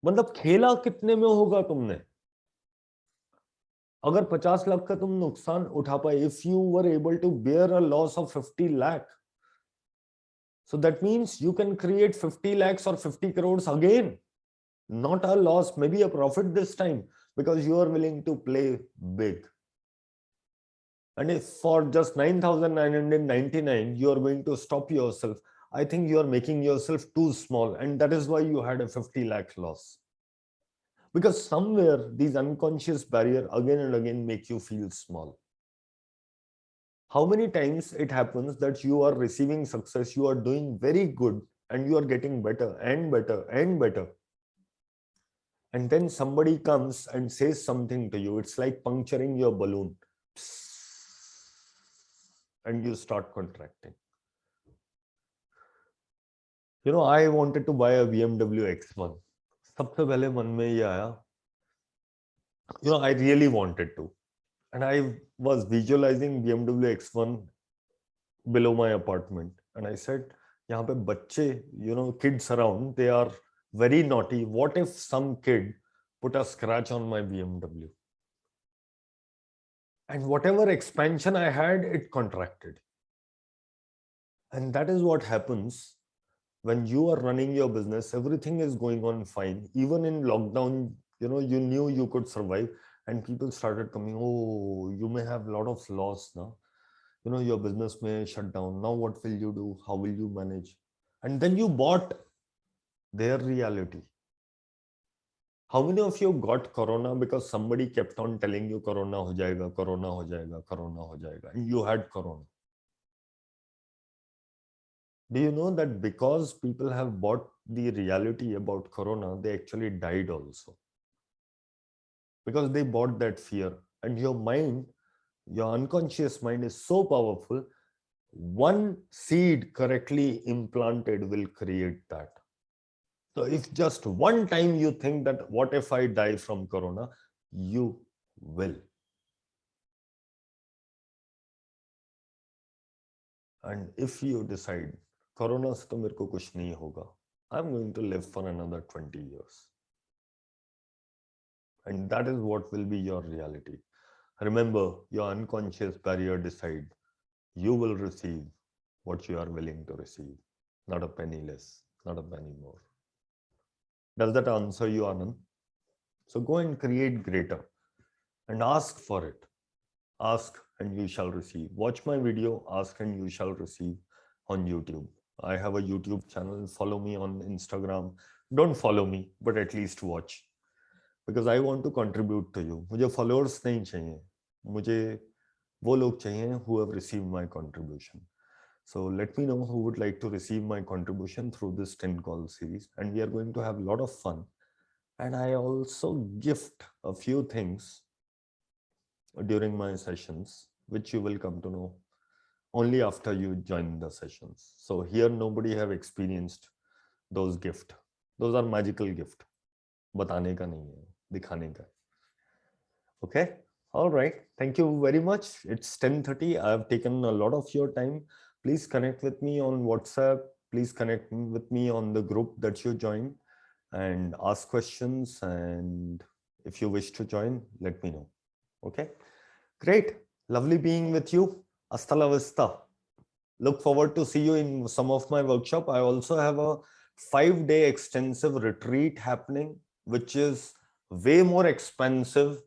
मतलब खेला कितने में होगा तुमने? अगर 50 लाख का तुम नुकसान उठा पाए, if you were able to bear a loss of 50 lakh, so that means you can create 50 lakhs or 50 crores again. Not a loss, maybe a profit this time, because you are willing to play big. And if for just 9,999 you are going to stop yourself, I think you are making yourself too small, and that is why you had a 50 lakh loss. Because somewhere these unconscious barriers again and again make you feel small. How many times it happens that you are receiving success, you are doing very good, and you are getting better and better and better. And then somebody comes and says something to you. It's like puncturing your balloon. And you start contracting. You know, I wanted to buy a BMW X1. सबसे पहले मन में ये आया, you know, I really wanted to. And I was visualizing BMW X1 below my apartment. And I said, यहाँ पे बच्चे, you know, kids around, they are very naughty. What if some kid put a scratch on my BMW? And whatever expansion I had, it contracted. And that is what happens when you are running your business. Everything is going on fine. Even in lockdown, you know, you knew you could survive, and people started coming, oh, you may have a lot of loss now. You know, your business may shut down. Now what will you do? How will you manage? And then you bought their reality. How many of you got corona because somebody kept on telling you corona ho jayega, corona ho jayega, corona ho jayega, and you had corona? Do you know that because people have bought the reality about corona, they actually died also? Because they bought that fear. And your mind, your unconscious mind is so powerful, one seed correctly implanted will create that. So if just one time you think that, what if I die from corona, you will. And if you decide, corona se to mere ko kuch nahi hoga, I'm going to live for another 20 years. And that is what will be your reality. Remember, your unconscious barrier decide. You will receive what you are willing to receive. Not a penny less, not a penny more. Does that answer you, Anand? So go and create greater and ask for it. Ask and you shall receive. Watch my video, ask and you shall receive on YouTube. I have a YouTube channel. Follow me on Instagram. Don't follow me, but at least watch. Because I want to contribute to you. मुझे followers नहीं चाहिए. मुझे वो लोग चाहिए who have received my contribution. So let me know who would like to receive my contribution through this 10 call series. And we are going to have a lot of fun. And I also gift a few things during my sessions, which you will come to know only after you join the sessions. So here nobody have experienced those gifts. Those are magical gifts. बताने का नहीं है, दिखाने का. Okay? All right. Thank you very much. It's 10:30. I've taken a lot of your time. Please connect with me on WhatsApp. Please connect with me on the group that you join and ask questions. And if you wish to join, let me know. Okay. Great. Lovely being with you. Hasta la vista. Look forward to see you in some of my workshop. I also have a 5-day extensive retreat happening, which is way more expensive.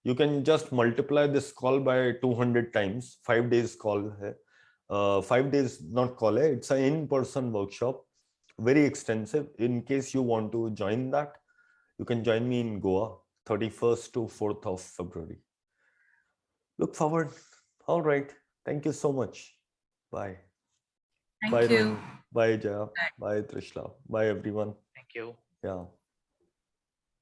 You can just multiply this call by 200 times. 5 days call hai. 5 days not call hai. It's an in-person workshop, very extensive. In case you want to join that, you can join me in Goa, 31st to 4th of February. Look forward. All right. Thank you so much. Bye. Thank Bye, you. Rohini. Bye, Jaya. Bye, Trishla. Bye, everyone. Thank you. Yeah.